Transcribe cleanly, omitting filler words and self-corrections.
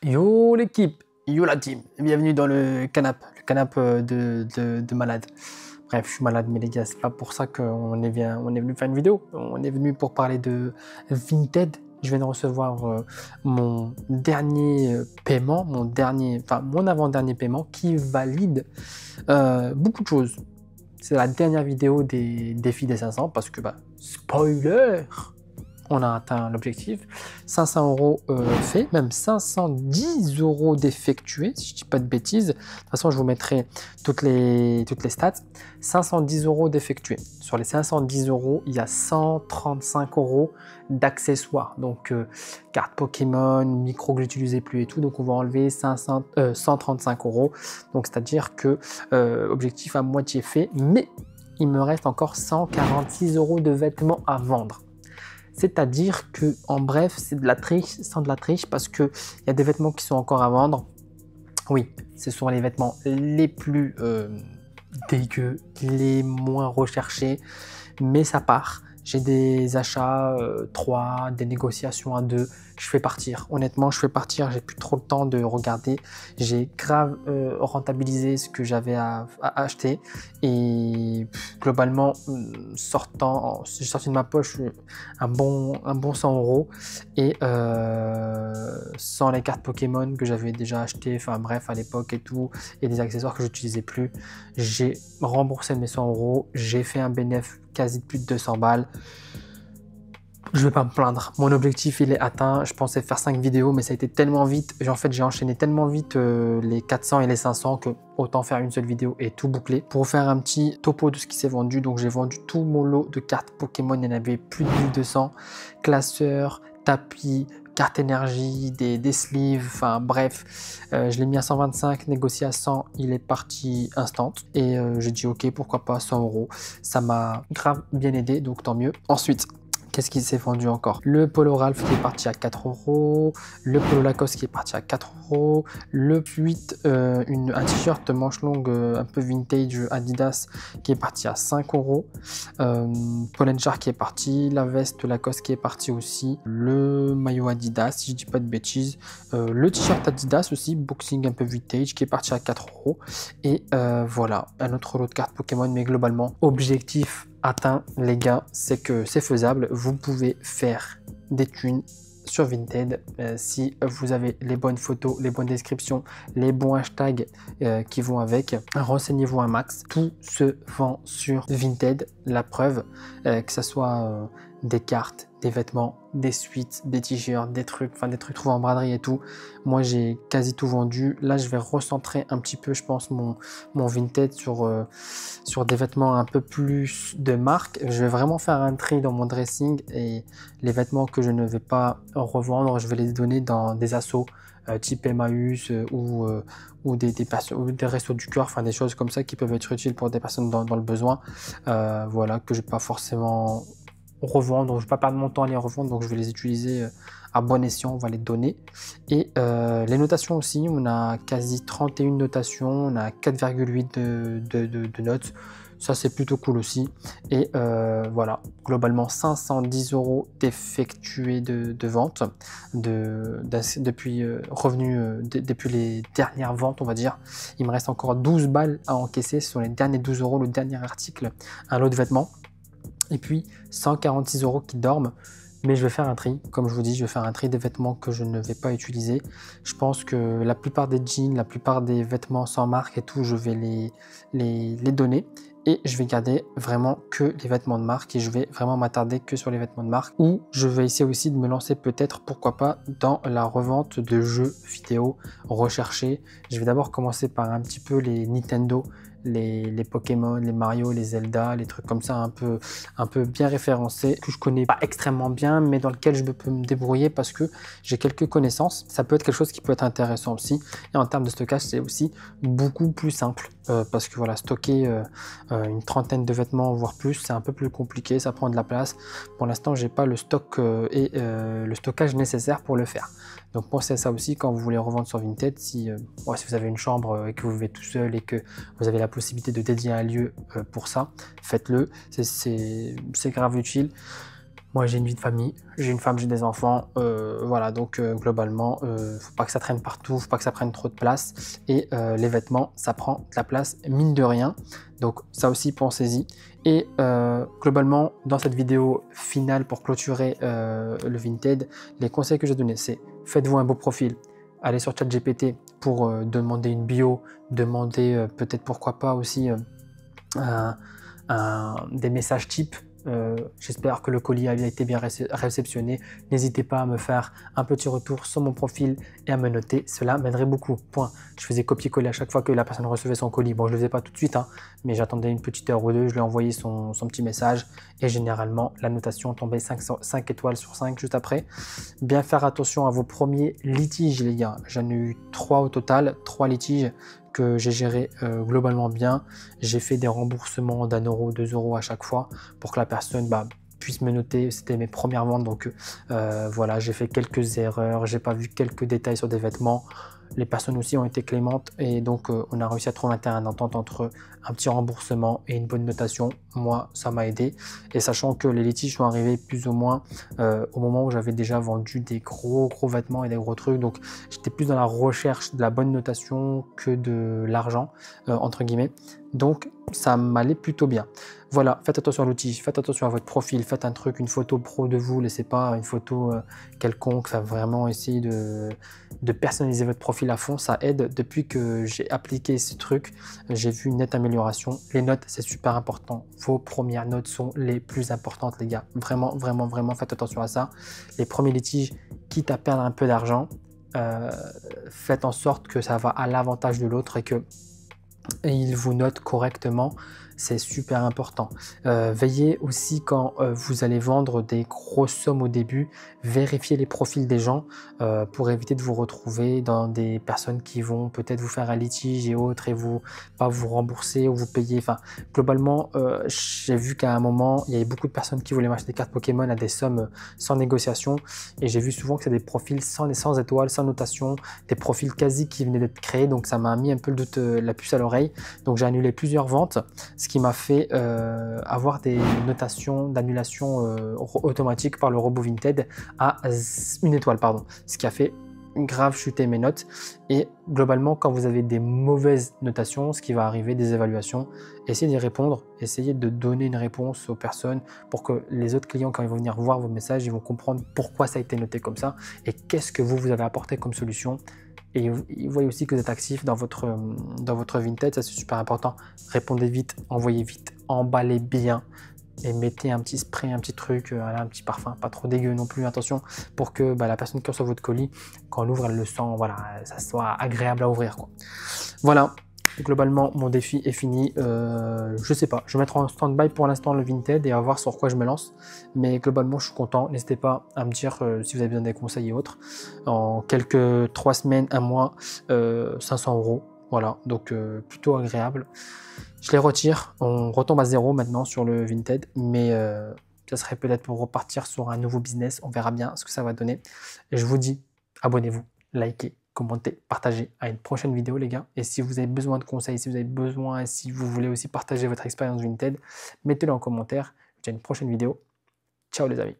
Yo l'équipe, yo la team, bienvenue dans le canapé de malade. Bref, je suis malade, mais les gars, c'est pas pour ça on est venu faire une vidéo. On est venu pour parler de Vinted. Je viens de recevoir mon dernier paiement, mon avant-dernier paiement qui valide beaucoup de choses. C'est la dernière vidéo des défis des 500 parce que, spoiler, on a atteint l'objectif. 500 € fait, même 510 € d'effectués, si je dis pas de bêtises. De toute façon, je vous mettrai toutes les stats. 510 € d'effectués. Sur les 510 €, il y a 135 € d'accessoires. Donc, carte Pokémon, micro que j'utilisais plus et tout. Donc, on va enlever 135 €. Donc, c'est-à-dire que objectif à moitié fait, mais il me reste encore 146 € de vêtements à vendre. C'est-à-dire que, en bref, c'est de la triche sans de la triche parce qu'il y a des vêtements qui sont encore à vendre. Oui, ce sont les vêtements les plus dégueux, les moins recherchés, mais ça part. J'ai des achats 3, des négociations à 2. Je fais partir. Honnêtement, je fais partir. J'ai plus trop le temps de regarder. J'ai grave rentabilisé ce que j'avais à acheter. Et globalement, j'ai sorti de ma poche un bon 100 €. Et sans les cartes Pokémon que j'avais déjà achetées, enfin bref, à l'époque et tout, et des accessoires que j'utilisais plus, j'ai remboursé mes 100 €. J'ai fait un bénéfice quasi plus de 200 balles. Je vais pas me plaindre. Mon objectif, il est atteint. Je pensais faire 5 vidéos, mais ça a été tellement vite. En fait, j'ai enchaîné tellement vite les 400 et les 500 que autant faire une seule vidéo et tout boucler. Pour faire un petit topo de ce qui s'est vendu, donc j'ai vendu tout mon lot de cartes Pokémon. Il y en avait plus de 1200. Classeurs, tapis, carte énergie, des sleeves, enfin bref, je l'ai mis à 125, négocié à 100, il est parti instant. Et j'ai dit ok, pourquoi pas 100 €. Ça m'a grave bien aidé, donc tant mieux. Ensuite, qu'est-ce qui s'est vendu encore? Le polo Ralph qui est parti à 4 €, le polo Lacoste qui est parti à 4 €, le 8, un t-shirt manche longue un peu vintage Adidas qui est parti à 5 €, Polenchar qui est parti, la veste Lacoste qui est partie aussi, le maillot Adidas si je dis pas de bêtises, le t-shirt Adidas aussi, boxing un peu vintage qui est parti à 4 €, et voilà, un autre lot de cartes Pokémon, mais globalement, objectif atteint les gars, c'est que c'est faisable. Vous pouvez faire des thunes sur Vinted si vous avez les bonnes photos, les bonnes descriptions, les bons hashtags qui vont avec. Renseignez-vous un max. Tout se vend sur Vinted. La preuve, que ce soit des cartes, des vêtements, des suites, des t-shirts, des trucs trouvés en braderie et tout. Moi, j'ai quasi tout vendu. Là, je vais recentrer un petit peu, je pense, mon Vinted sur des vêtements un peu plus de marque. Je vais vraiment faire un tri dans mon dressing et les vêtements que je ne vais pas revendre, je vais les donner dans des assos type Emmaüs ou des restos du cœur, enfin des choses comme ça qui peuvent être utiles pour des personnes dans le besoin. Voilà, que je ne vais pas forcément revendre, je ne vais pas perdre mon temps à les revendre, donc je vais les utiliser à bon escient, on va les donner. Et les notations aussi, on a quasi 31 notations, on a 4,8 de notes, ça c'est plutôt cool aussi. Et voilà, globalement 510 € d'effectués de vente depuis depuis les dernières ventes, on va dire. Il me reste encore 12 balles à encaisser, ce sont les derniers 12 €, le dernier article, un lot de vêtements. Et puis 146 € qui dorment, mais je vais faire un tri, comme je vous dis, je vais faire un tri des vêtements que je ne vais pas utiliser. Je pense que la plupart des jeans, la plupart des vêtements sans marque et tout, je vais les donner. Et je vais garder vraiment que les vêtements de marque et je vais vraiment m'attarder que sur les vêtements de marque. Ou je vais essayer aussi de me lancer peut-être, pourquoi pas, dans la revente de jeux vidéo recherchés. Je vais d'abord commencer par un petit peu les Nintendo, les Pokémon, les Mario, les Zelda, les trucs comme ça un peu bien référencés, que je connais pas extrêmement bien, mais dans lequel je peux me débrouiller parce que j'ai quelques connaissances. Ça peut être quelque chose qui peut être intéressant aussi. Et en termes de stockage, c'est aussi beaucoup plus simple parce que voilà, stocker une trentaine de vêtements, voire plus, c'est un peu plus compliqué, ça prend de la place. Pour l'instant, j'ai pas le stock et le stockage nécessaire pour le faire. Donc pensez à ça aussi quand vous voulez revendre sur Vinted. Si vous avez une chambre et que vous vivez tout seul et que vous avez la possibilité de dédier un lieu pour ça, faites-le, c'est grave utile. Moi, j'ai une vie de famille, j'ai une femme, j'ai des enfants, voilà, donc globalement, faut pas que ça traîne partout, faut pas que ça prenne trop de place. Et les vêtements, ça prend de la place, mine de rien. Donc ça aussi, pensez-y. Et globalement, dans cette vidéo finale pour clôturer le Vinted, les conseils que j'ai donnés, c'est faites-vous un beau profil, allez sur ChatGPT pour demander une bio, demander peut-être pourquoi pas aussi des messages types. J'espère que le colis a été bien réceptionné. N'hésitez pas à me faire un petit retour sur mon profil et à me noter. Cela m'aiderait beaucoup. Point. Je faisais copier-coller à chaque fois que la personne recevait son colis. Bon, je ne le faisais pas tout de suite, hein, mais j'attendais une petite heure ou deux. Je lui ai envoyé son petit message et généralement, la notation tombait 5 étoiles sur 5 juste après. Bien faire attention à vos premiers litiges, les gars. J'en ai eu 3 au total, 3 litiges que j'ai géré globalement bien. J'ai fait des remboursements d'1 euro, 2 euros à chaque fois pour que la personne puisse me noter. C'était mes premières ventes, donc voilà, j'ai fait quelques erreurs, j'ai pas vu quelques détails sur des vêtements. Les personnes aussi ont été clémentes et donc on a réussi à trouver un terrain d'entente entre un petit remboursement et une bonne notation. Moi, ça m'a aidé. Et sachant que les litiges sont arrivés plus ou moins au moment où j'avais déjà vendu des gros vêtements et des gros trucs. Donc j'étais plus dans la recherche de la bonne notation que de l'argent, entre guillemets. Donc ça m'allait plutôt bien. Voilà, faites attention à l'outil, faites attention à votre profil, faites un truc, une photo pro de vous, laissez pas une photo quelconque, ça vraiment essayer de personnaliser votre profil à fond, ça aide. Depuis que j'ai appliqué ce truc, j'ai vu une nette amélioration. Les notes, c'est super important. Vos premières notes sont les plus importantes, les gars. Vraiment, vraiment, vraiment, faites attention à ça. Les premiers litiges, quitte à perdre un peu d'argent, faites en sorte que ça va à l'avantage de l'autre et il vous note correctement, c'est super important. Veillez aussi quand vous allez vendre des grosses sommes au début, vérifiez les profils des gens pour éviter de vous retrouver dans des personnes qui vont peut-être vous faire un litige et autres et pas vous rembourser ou vous payer. Enfin, globalement, j'ai vu qu'à un moment, il y avait beaucoup de personnes qui voulaient m'acheter des cartes Pokémon à des sommes sans négociation et j'ai vu souvent que c'est des profils sans étoiles, sans notation, des profils quasi qui venaient d'être créés, donc ça m'a mis un peu le doute, la puce à l'oreille. Donc j'ai annulé plusieurs ventes, ce qui m'a fait avoir des notations d'annulation automatiques par le robot Vinted à 1 étoile, pardon, ce qui a fait grave chuter mes notes. Et globalement, quand vous avez des mauvaises notations, ce qui va arriver, des évaluations, essayez d'y répondre, essayez de donner une réponse aux personnes pour que les autres clients, quand ils vont venir voir vos messages, ils vont comprendre pourquoi ça a été noté comme ça et qu'est-ce que vous avez apporté comme solution. Et vous voyez aussi que vous êtes actif dans votre Vinted, ça c'est super important. Répondez vite, envoyez vite, emballez bien et mettez un petit spray, un petit truc, un petit parfum, pas trop dégueu non plus, attention, pour que la personne qui reçoit votre colis, quand elle ouvre, elle le sent, voilà, ça soit agréable à ouvrir, quoi. Voilà. Globalement, mon défi est fini. Je sais pas, je vais mettre en stand-by pour l'instant le Vinted et à voir sur quoi je me lance. Mais globalement, je suis content. N'hésitez pas à me dire si vous avez besoin des conseils et autres. En quelques 3 semaines, 1 mois, 500 €. Voilà, donc plutôt agréable. Je les retire. On retombe à zéro maintenant sur le Vinted, mais ça serait peut-être pour repartir sur un nouveau business. On verra bien ce que ça va donner. Et je vous dis, abonnez-vous, likez, commentez, partagez. À une prochaine vidéo, les gars. Et si vous avez besoin de conseils, si vous avez besoin, si vous voulez aussi partager votre expérience Vinted, mettez-le en commentaire. Je vous dis à une prochaine vidéo. Ciao les amis.